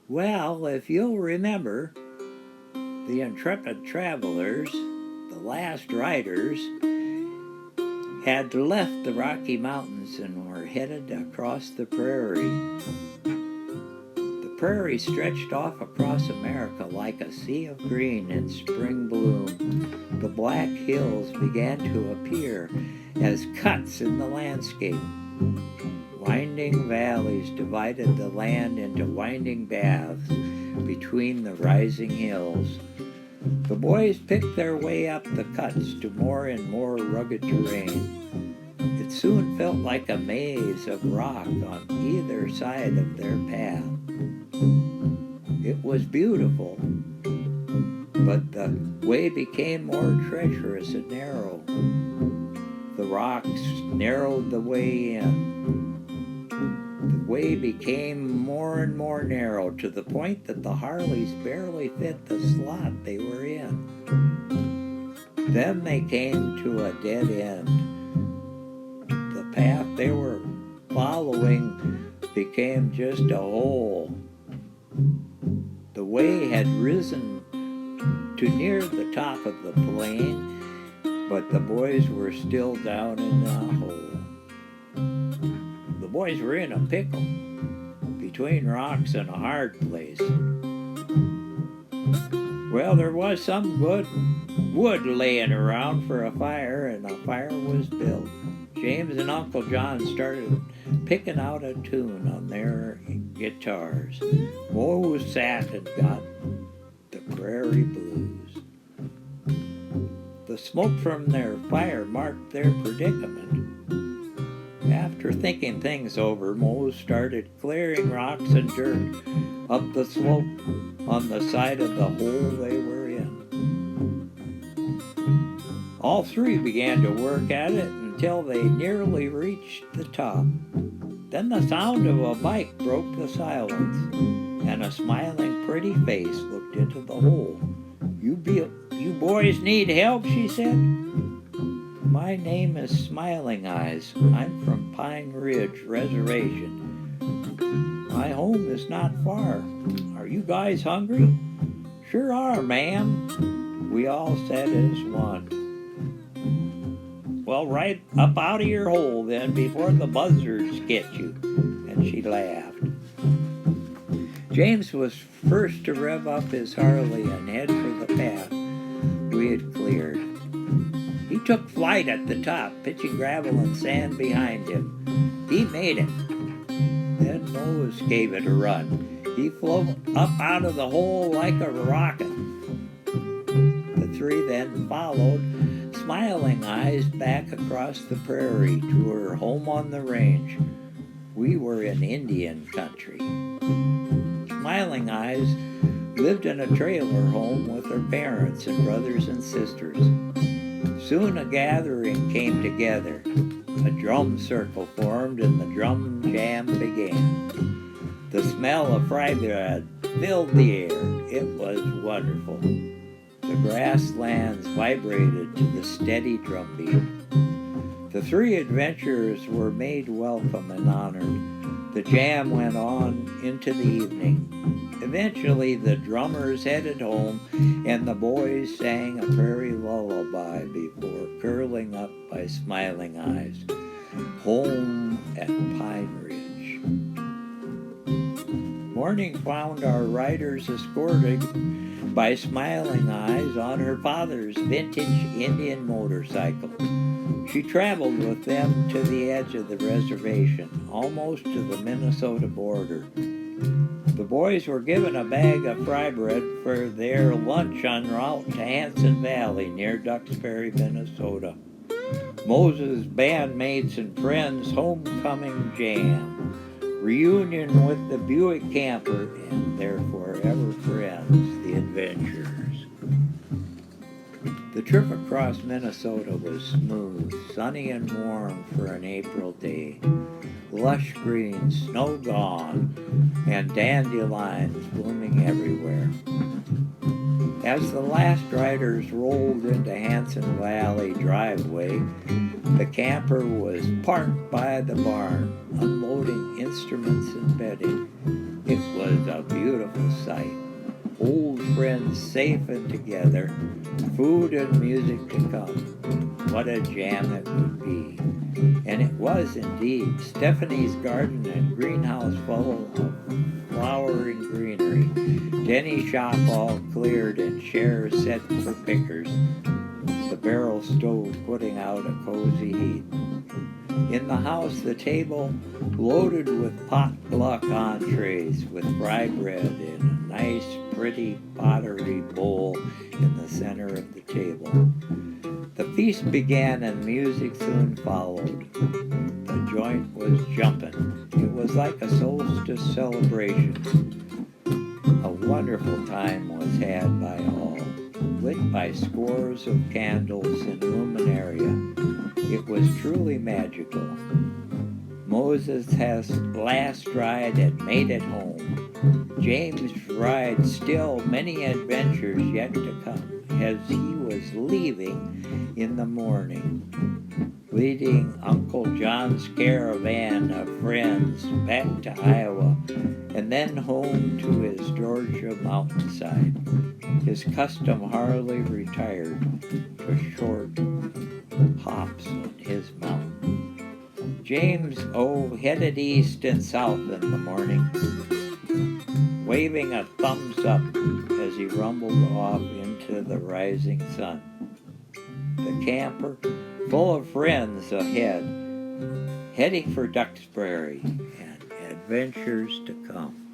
Well, if you'll remember, the intrepid travelers, the last riders, had left the Rocky Mountains and were headed across the prairie. The prairie stretched off across America like a sea of green in spring bloom. The black hills began to appear as cuts in the landscape. Winding valleys divided the land into winding paths between the rising hills. The boys picked their way up the cuts to more and more rugged terrain. It soon felt like a maze of rock on either side of their path. It was beautiful, but the way became more treacherous and narrow. The rocks narrowed the way in. The way became more and more narrow to the point that the Harleys barely fit the slot they were in. Then they came to a dead end. The path they were following became just a hole. The way had risen to near the top of the plain, but the boys were still down in the hole. The boys were in a pickle, between rocks and a hard place. Well, there was some good wood laying around for a fire, and a fire was built. James and Uncle John started picking out a tune on their guitars. Mose sat and got the prairie blues. The smoke from their fire marked their predicament. After thinking things over, Mose started clearing rocks and dirt up the slope on the side of the hole they were in. All three began to work at it until they nearly reached the top. Then the sound of a bike broke the silence, and a smiling, pretty face looked into the hole. You boys need help?" she said. "My name is Smiling Eyes. I'm from Pine Ridge Reservation. My home is not far. Are you guys hungry?" "Sure are, ma'am," we all said as one. "Well, right up out of your hole then before the buzzards get you," and she laughed. James was first to rev up his Harley and head for the path we had cleared. He took flight at the top, pitching gravel and sand behind him. He made it. Then Mose gave it a run. He flew up out of the hole like a rocket. The three then followed Smiling Eyes back across the prairie to her home on the range. We were in Indian country. Smiling Eyes lived in a trailer home with her parents and brothers and sisters. Soon a gathering came together. A drum circle formed and the drum jam began. The smell of fry bread filled the air. It was wonderful. The grasslands vibrated to the steady drumbeat. The three adventurers were made welcome and honored. The jam went on into the evening. Eventually, the drummers headed home, and the boys sang a prairie lullaby before curling up by Smiling Eyes. Home at Pine Ridge. Morning found our riders escorted by Smiling Eyes on her father's vintage Indian motorcycle. She traveled with them to the edge of the reservation, almost to the Minnesota border. The boys were given a bag of fry bread for their lunch en route to Hanson Valley near Duxbury, Minnesota. Moses' bandmates and friends' homecoming jam. Reunion with the Buick camper and their forever friends, the adventurers. The trip across Minnesota was smooth, sunny and warm for an April day. Lush green, snow gone, and dandelions blooming everywhere. As the last riders rolled into Hanson Valley driveway, the camper was parked by the barn, unloading instruments and bedding. It was a beautiful sight. Old friends safe and together, food and music to come. What a jam it would be. And it was indeed. Stephanie garden and greenhouse full of flowering greenery. Denny's shop all cleared and chairs set for pickers. The barrel stove putting out a cozy heat. In the house, the table loaded with potluck entrees with fry bread in a nice, pretty pottery bowl in the center of the table. The feast began and music soon followed. The joint was jumping. It was like a solstice celebration. A wonderful time was had by all, lit by scores of candles in luminaria. It was truly magical. Moses' last ride had made it home. James' ride still many adventures yet to come as he was leaving in the morning, leading Uncle John's caravan of friends back to Iowa and then home to his Georgia mountainside. His custom hardly retired to short hops on his mountain. James, headed east and south in the morning, waving a thumbs up as he rumbled off into the rising sun. The camper, full of friends ahead, heading for Duxbury and adventures to come.